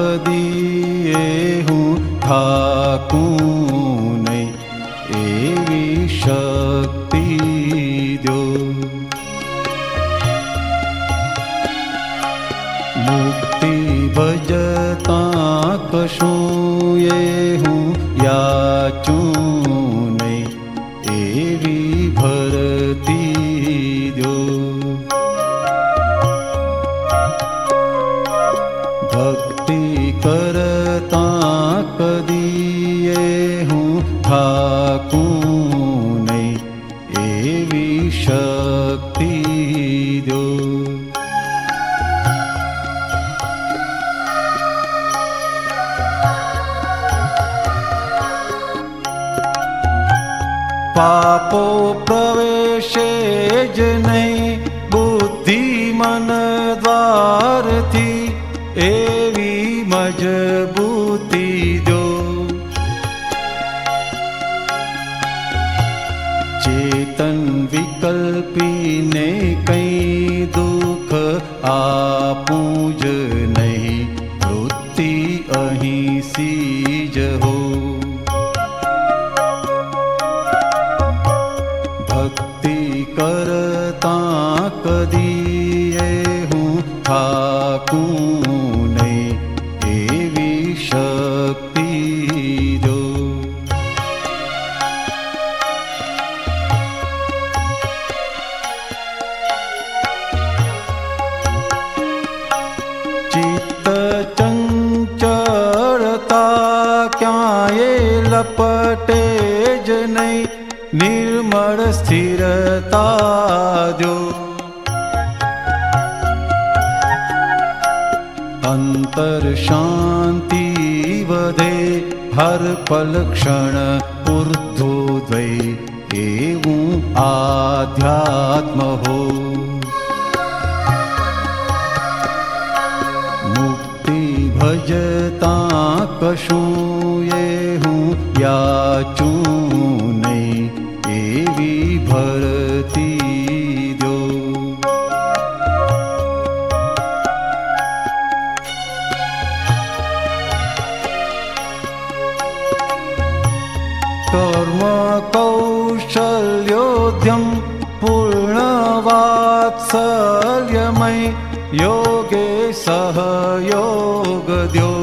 કદીએ હું થાકું નહીં, એવી શક્તિ દો. મુક્તિ ભજતા કશું એ હું યાચું નહીં, એવી ભરતી દો. ભક્તિ કરતા કદીએ હું થાકું નહીં, એવી શક્તિ દો. પાપો પ્રવેશે જ નહીં બુદ્ધિ મન દ્વારથી, એવી મજબૂતી દો. ચેતન વિકલ્પીને કંઈ દુઃખ આપું જ નહીં, વૃત્તિ અહીં સીજ હો. ભક્તિ કરતા કદીએ હું થાકું નહીં, એવી શક્તિ દો. ચિત્ત ચંચળતા ક્યાંય લપટે જ નહીં, નિર્મળ સ્થિરતા દો. અંતર શાંતિ વધે હર પલ ક્ષણ ઉર્ધ્વોદય, એવું આધ્યાત્મ હો. મુક્તિ ભજતા કશું એ હું યાચું નહીં, એવી ભરતી દો. કર્મ કૌશલ્યોદ્યમ પૂર્ણ વાત્સલ્યમય, યોગે સહયોગ દ્યો.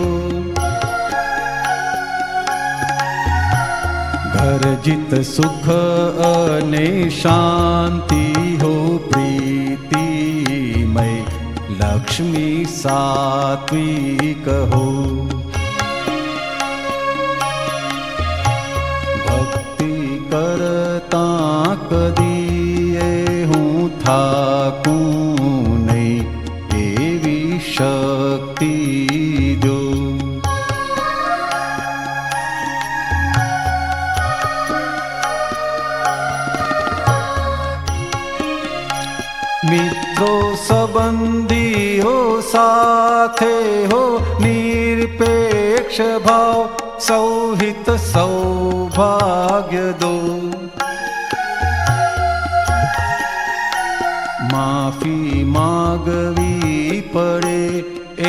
ઘરજિત સુખ અને શાંતિ હો પ્રીતિમય, લક્ષ્મી સાત્વિક હો. ભક્તિ કરતા કદીએ હું થાકું નહીં, એવી શક્તિ દો. મિત્રો સંબંધીઓ સાથે હો નિરપેક્ષ ભાવ, સૌહિત સૌભાગ્ય દો. માફી માગવી પડે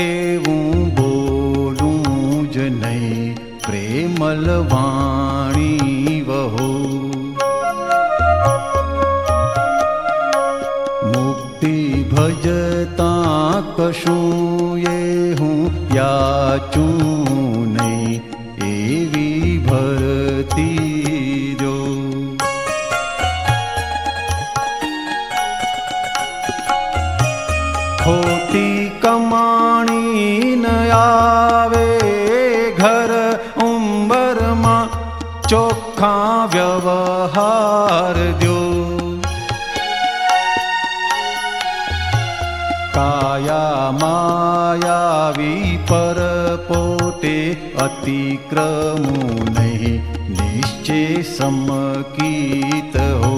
એવું બોલું જ નહીં, પ્રેમલ વાણી વહો. મુક્તિ ભજતા કશું એ હું યાચું નહીં, એવી ભરતી દો. ખોટી કમાણી ન આવે ઘર ઉંબરમાં, ચોખ્ખા વ્યવહાર દો. કાયા માયાવી પરપોટે અતિક્રમું નહીં, નિશ્ચય સમકીત હો.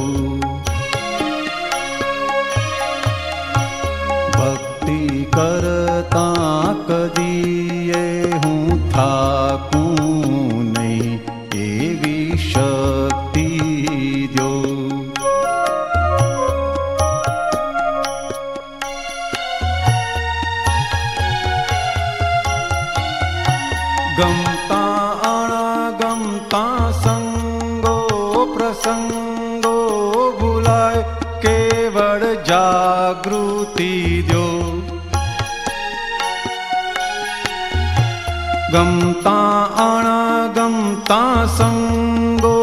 ભક્તિ કરતા કદીએ હું થાકું નહીં, એવી શક્તિ દો. ગમતા અણગમતા સંગો પ્રસંગો ભૂલાય, કેવળ જાગૃતિ દો. ગમતા અણગમતા સંગો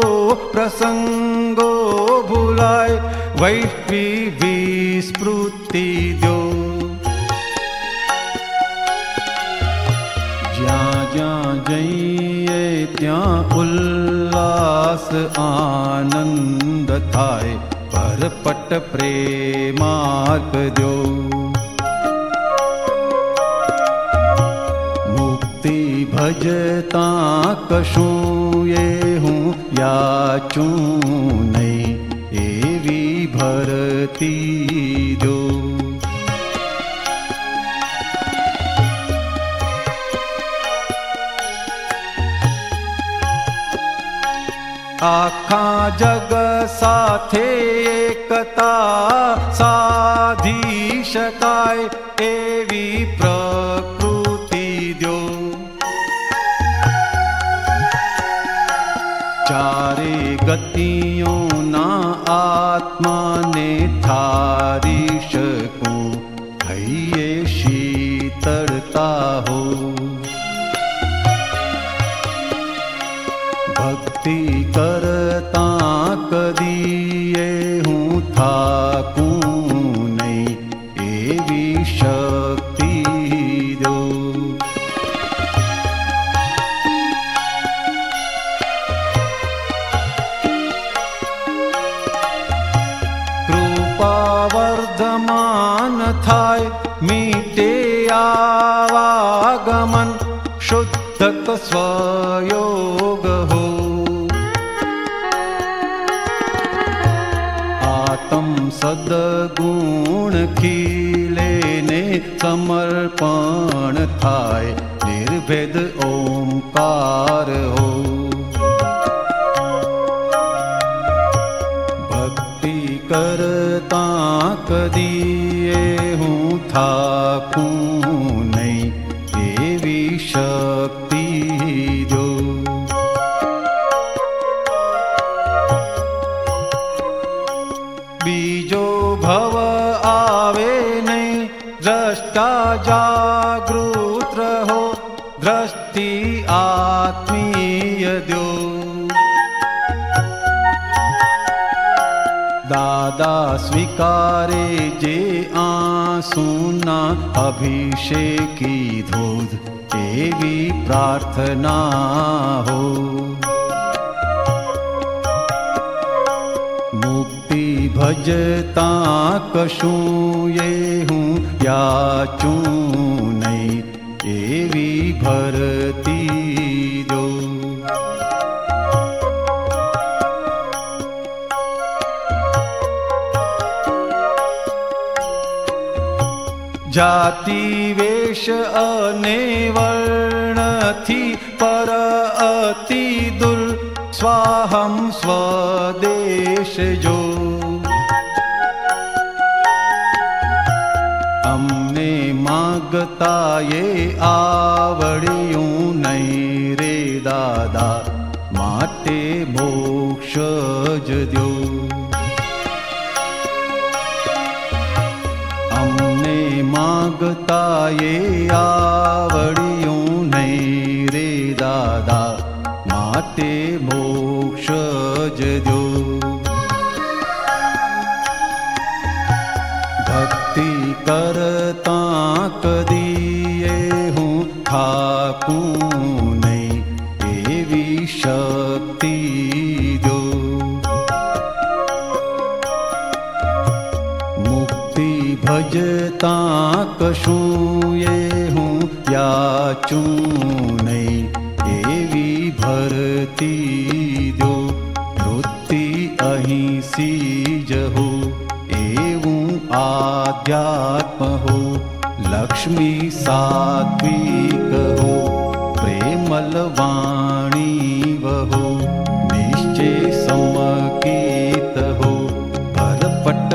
પ્રસંગો ભૂલાય, વૈશ્વી વિસ્મૃતિ દો. જ્યાં જ્યાં જઈએ ત્યાં ઉલ્લાસ આનંદ થાય, પરપટ પ્રેમાર્પ દો. મુક્તિ ભજતા કશું એ હું યાચું નહીં, એવી ભરતી દો. આખા જગ સાથે એકતા સાધી શકાય, એવી પ્રકૃતિ દો. ચારે ગતિઓના આત્માને ઠારી શકું, હૈયે શીતળતા હો. ભક્તિ કરતા કદીએ હું થાકું નહીં, એવી શક્તિ દો. કૃપા વર્ધમાન થાય, મીટે આવાગમન, શુદ્ધ સ્વયોગ હો. આતમ સદગુણ ખીલે ને સમર્પણ થાય, નિર્ભેદ ઓમકાર હો. ભક્તિ કરતા કદીએ હું થાકું નહીં, એવી શક્તિ દો. બીજો ભવ આવે નહીં, દ્રષ્ટા જાગૃત રહો, દ્રષ્ટિ આત્મીય દો. દાદા સ્વીકારે જે આંસુના અભિષેકી ધોધ, એવી પ્રાર્થના હો. મુક્તિ ભજતા કશું એ હું યાચું નહીં, એવી ભરતી દો. જાતિ વેશ અને વર્ણથી પર અતિ દુર, સ્વાહમ સ્વદેશ જો. અમને માગતા એ આવડ્યું નહીં રે દાદા, માટે મોક્ષ જ દો. અમને માગતા એ આવડ્યું નહીં રે દાદા, માટે મોક્ષ જ દો. ભક્તિ કરતા કદીએ હું થાકું નહીં, એવી શક્તિ દો. મુક્તિ ભજતા કશું એ હું યાચું નહીં, એવી ભરતી દો. વૃત્તિ અહીં જ હો, એવું આધ્યાત્મ હો. લક્ષ્મી સાત્વિક હો, પ્રેમલ વાણી વહો. નિશ્ચય સમકીત હો, ભરપટ